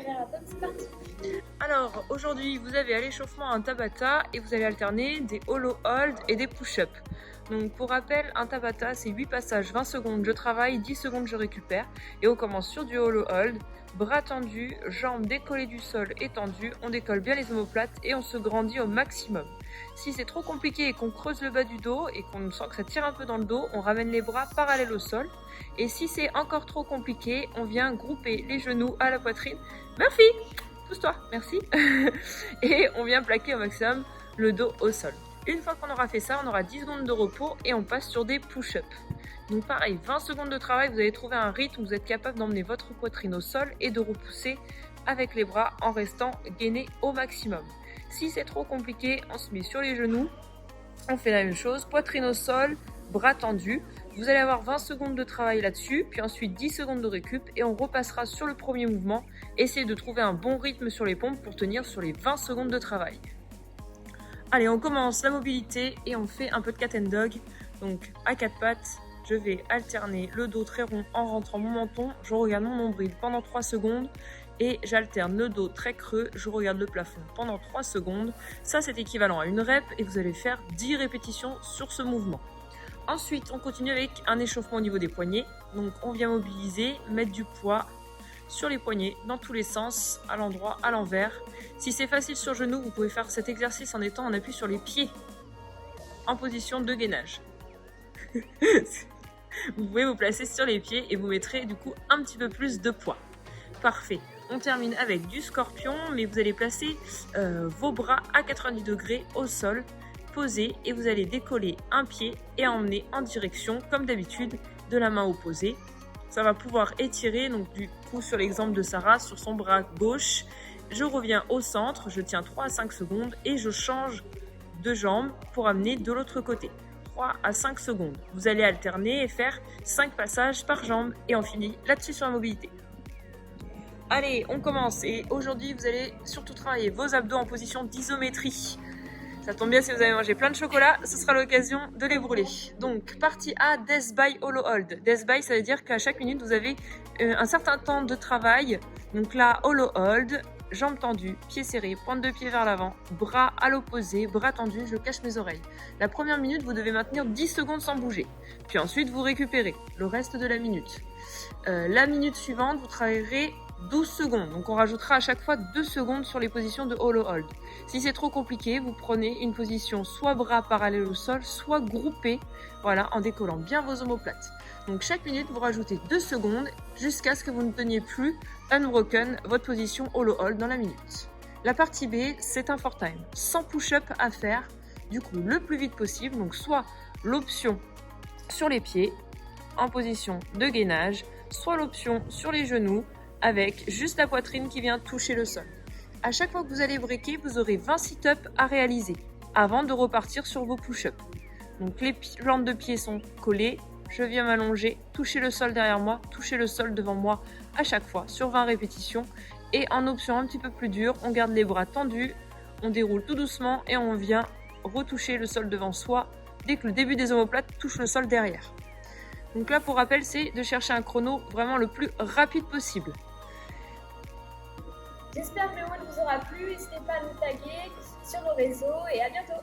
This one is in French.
Renato, c'est parti. Alors aujourd'hui vous avez à l'échauffement un Tabata et vous allez alterner des hollow hold et des push-up. Donc pour rappel, un Tabata c'est 8 passages, 20 secondes je travaille, 10 secondes je récupère. Et on commence sur du hollow hold, bras tendus, jambes décollées du sol et tendues, on décolle bien les omoplates et on se grandit au maximum. Si c'est trop compliqué et qu'on creuse le bas du dos et qu'on sent que ça tire un peu dans le dos, on ramène les bras parallèles au sol. Et si c'est encore trop compliqué, on vient grouper les genoux à la poitrine. Murphy, pousse-toi, merci. Et on vient plaquer au maximum le dos au sol. Une fois qu'on aura fait ça, on aura 10 secondes de repos et on passe sur des push-ups. Donc pareil, 20 secondes de travail, vous allez trouver un rythme où vous êtes capable d'emmener votre poitrine au sol et de repousser avec les bras en restant gainé au maximum. Si c'est trop compliqué, on se met sur les genoux, on fait la même chose, poitrine au sol, bras tendus. Vous allez avoir 20 secondes de travail là-dessus, puis ensuite 10 secondes de récup et on repassera sur le premier mouvement. Essayez de trouver un bon rythme sur les pompes pour tenir sur les 20 secondes de travail. Allez, on commence la mobilité et on fait un peu de cat and dog. Donc à quatre pattes, je vais alterner le dos très rond en rentrant mon menton. Je regarde mon nombril pendant 3 secondes et j'alterne le dos très creux. Je regarde le plafond pendant 3 secondes. Ça, c'est équivalent à une rep et vous allez faire 10 répétitions sur ce mouvement. Ensuite, on continue avec un échauffement au niveau des poignets. Donc on vient mobiliser, mettre du poids sur les poignets dans tous les sens, à l'endroit, à l'envers. Si c'est facile sur genou, vous pouvez faire cet exercice en étant en appui sur les pieds, en position de gainage. Vous pouvez vous placer sur les pieds et vous mettrez du coup un petit peu plus de poids. Parfait. On termine avec du scorpion, mais vous allez placer vos bras à 90 degrés au sol, posés, et vous allez décoller un pied et emmener en direction, comme d'habitude, de la main opposée. Ça va pouvoir étirer, donc du coup sur l'exemple de Sarah, sur son bras gauche, je reviens au centre, je tiens 3 à 5 secondes et je change de jambe pour amener de l'autre côté. 3 à 5 secondes. Vous allez alterner et faire 5 passages par jambe et on finit là-dessus sur la mobilité. Allez, on commence et aujourd'hui vous allez surtout travailler vos abdos en position d'isométrie. Ça tombe bien si vous avez mangé plein de chocolat, ce sera l'occasion de les brûler. Donc, partie A, Death by Hollow Hold. Death by, ça veut dire qu'à chaque minute, vous avez un certain temps de travail. Donc là, Hollow Hold, jambes tendues, pieds serrés, pointe de pied vers l'avant, bras à l'opposé, bras tendus, je cache mes oreilles. La première minute, vous devez maintenir 10 secondes sans bouger. Puis ensuite, vous récupérez le reste de la minute. La minute suivante, vous travaillerez 12 secondes, donc on rajoutera à chaque fois 2 secondes sur les positions de hollow hold. Si c'est trop compliqué, vous prenez une position soit bras parallèles au sol, soit groupé, voilà, en décollant bien vos omoplates. Donc chaque minute, vous rajoutez 2 secondes jusqu'à ce que vous ne teniez plus unbroken votre position hollow hold dans la minute. La partie B, c'est un 4 time, 100 push-up à faire, du coup le plus vite possible, donc soit l'option sur les pieds, en position de gainage, soit l'option sur les genoux, avec juste la poitrine qui vient toucher le sol. À chaque fois que vous allez breaker, vous aurez 20 sit-ups à réaliser avant de repartir sur vos push-ups. Donc les plantes de pied sont collées, je viens m'allonger, toucher le sol derrière moi, toucher le sol devant moi à chaque fois sur 20 répétitions. Et en option un petit peu plus dure, on garde les bras tendus, on déroule tout doucement et on vient retoucher le sol devant soi dès que le début des omoplates touche le sol derrière. Donc là, pour rappel, c'est de chercher un chrono vraiment le plus rapide possible. J'espère que le one vous aura plu. N'hésitez pas à nous taguer sur nos réseaux et à bientôt.